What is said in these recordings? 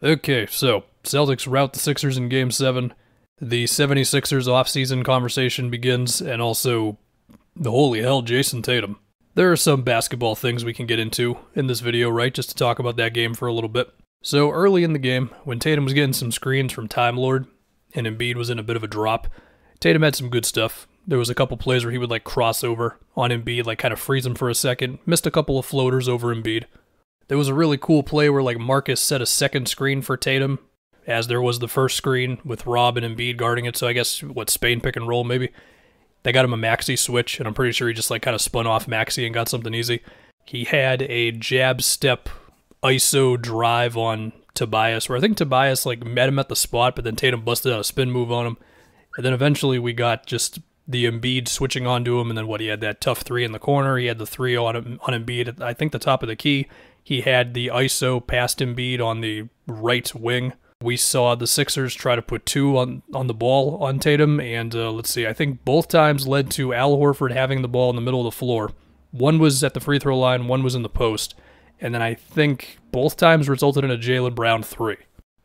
Okay, so Celtics rout the Sixers in Game 7. The 76ers offseason conversation begins, and also, holy hell, Jason Tatum. There are some basketball things we can get into in this video, right, just to talk about that game for a little bit. So early in the game, when Tatum was getting some screens from Time Lord, and Embiid was in a bit of a drop, Tatum had some good stuff. There was a couple plays where he would like cross over on Embiid, like kind of freeze him for a second, missed a couple of floaters over Embiid. There was a really cool play where like Marcus set a second screen for Tatum, as there was the first screen with Rob and Embiid guarding it, so I guess, Spain pick and roll maybe? They got him a Maxey switch, and I'm pretty sure he just like kind of spun off Maxey and got something easy. He had a jab step ISO drive on Tobias, where I think Tobias like met him at the spot, but then Tatum busted out a spin move on him. And then eventually we got just the Embiid switching onto him, and then he had that tough three in the corner. He had the 3-0 on Embiid at, I think, the top of the key. He had the ISO past Embiid on the right wing. We saw the Sixers try to put two on the ball on Tatum, and let's see, I think both times led to Al Horford having the ball in the middle of the floor. One was at the free throw line, one was in the post, and then I think both times resulted in a Jaylen Brown 3.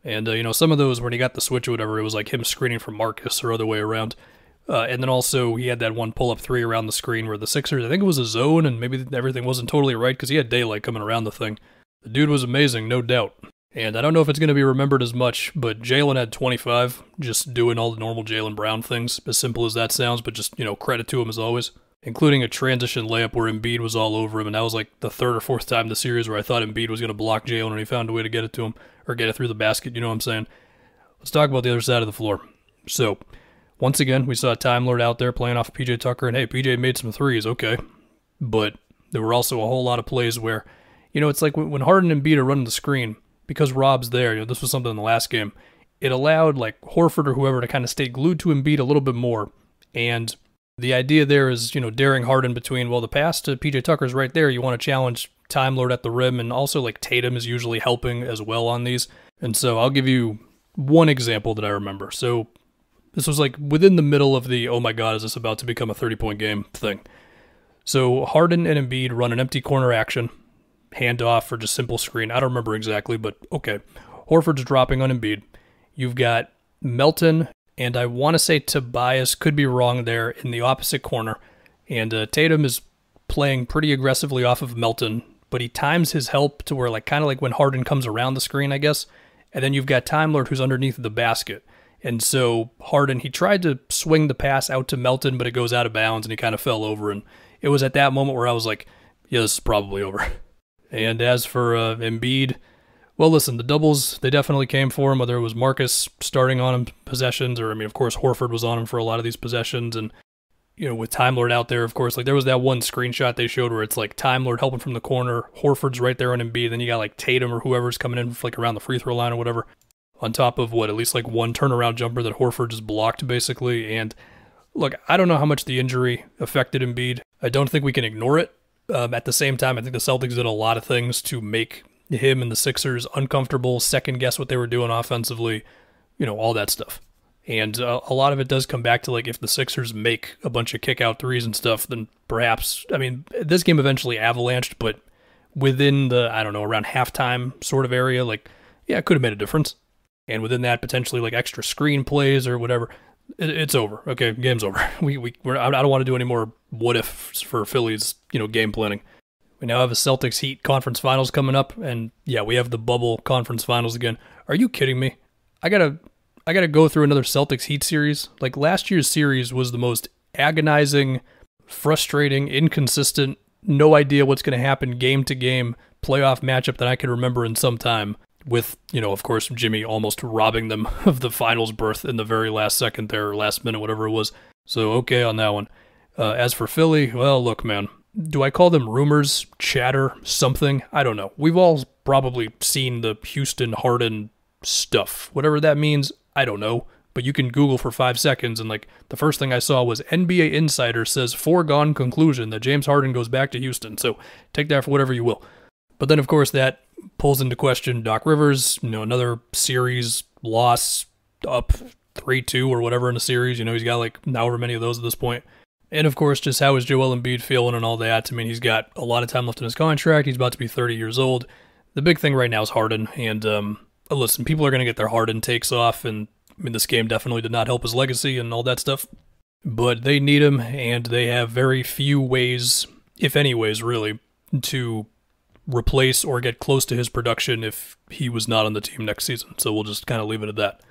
And, some of those, when he got the switch or whatever, it was like him screening for Marcus or other way around. And then also, he had that one pull-up 3 around the screen where the Sixers, I think it was a zone, and maybe everything wasn't totally right because he had daylight coming around the thing. The dude was amazing, no doubt. And I don't know if it's going to be remembered as much, but Jaylen had 25, just doing all the normal Jaylen Brown things, as simple as that sounds, but just, credit to him as always. Including a transition layup where Embiid was all over him, and that was like the third or fourth time in the series where I thought Embiid was going to block Jaylen, and he found a way to get it to him, or get it through the basket, you know what I'm saying? Let's talk about the other side of the floor. So, once again, we saw Time Lord out there playing off of PJ Tucker, and hey, PJ made some threes, okay. But there were also a whole lot of plays where, it's like when Harden and Embiid are running the screen, because Rob's there, this was something in the last game, it allowed like Horford or whoever to kind of stay glued to Embiid a little bit more. And the idea there is, daring Harden between, the pass to PJ Tucker's right there, you want to challenge Time Lord at the rim, and also like Tatum is usually helping as well on these. And so I'll give you one example that I remember. So this was like within the middle of the, oh my god, is this about to become a 30-point game thing. So Harden and Embiid run an empty corner action, handoff or just simple screen. I don't remember exactly, but okay. Horford's dropping on Embiid. You've got Melton, and I want to say Tobias, could be wrong there, in the opposite corner. And Tatum is playing pretty aggressively off of Melton, but he times his help to where kind of like when Harden comes around the screen, I guess. And then you've got Time Lord who's underneath the basket. And so Harden, he tried to swing the pass out to Melton, but it goes out of bounds and he kind of fell over. And it was at that moment where I was like, yeah, this is probably over. And as for Embiid, listen, the doubles, they definitely came for him, whether it was Marcus starting on him possessions, or, of course, Horford was on him for a lot of these possessions, and, with Time Lord out there, of course, there was that one screenshot they showed where it's, Time Lord helping from the corner, Horford's right there on Embiid, then you got, Tatum or whoever's coming in, around the free throw line or whatever, on top of, at least, one turnaround jumper that Horford just blocked, basically, and, look, I don't know how much the injury affected Embiid. I don't think we can ignore it. At the same time, I think the Celtics did a lot of things to make him and the Sixers uncomfortable, second guess what they were doing offensively, all that stuff. And a lot of it does come back to if the Sixers make a bunch of kick out threes and stuff, then perhaps, this game eventually avalanched, but within the, around halftime sort of area, it could have made a difference. And within that, potentially extra screen plays or whatever, it's over. Okay, game's over. I don't want to do any more what ifs for Philly's, game planning. We now have a Celtics Heat conference finals coming up, and yeah, we have the bubble conference finals again. Are you kidding me? I gotta go through another Celtics Heat series. Last year's series was the most agonizing, frustrating, inconsistent, no idea what's going to happen game to game playoff matchup that I can remember in some time. With, of course, Jimmy almost robbing them of the finals berth in the very last second there, or last minute, whatever it was. So, okay on that one. As for Philly, look, man. Do I call them rumors, chatter, something? I don't know. We've all probably seen the Houston Harden stuff. Whatever that means, I don't know. But you can Google for 5 seconds, and the first thing I saw was NBA Insider says foregone conclusion that James Harden goes back to Houston. So take that for whatever you will. But then, of course, that pulls into question Doc Rivers, another series loss, up 3-2 or whatever in a series. He's got however many of those at this point. And of course, just how is Joel Embiid feeling and all that. He's got a lot of time left in his contract. He's about to be 30 years old. The big thing right now is Harden. And listen, people are going to get their Harden takes off, and I mean, this game definitely did not help his legacy and all that stuff. But they need him, and they have very few ways, if any ways really, to replace or get close to his production if he was not on the team next season. So we'll just kind of leave it at that.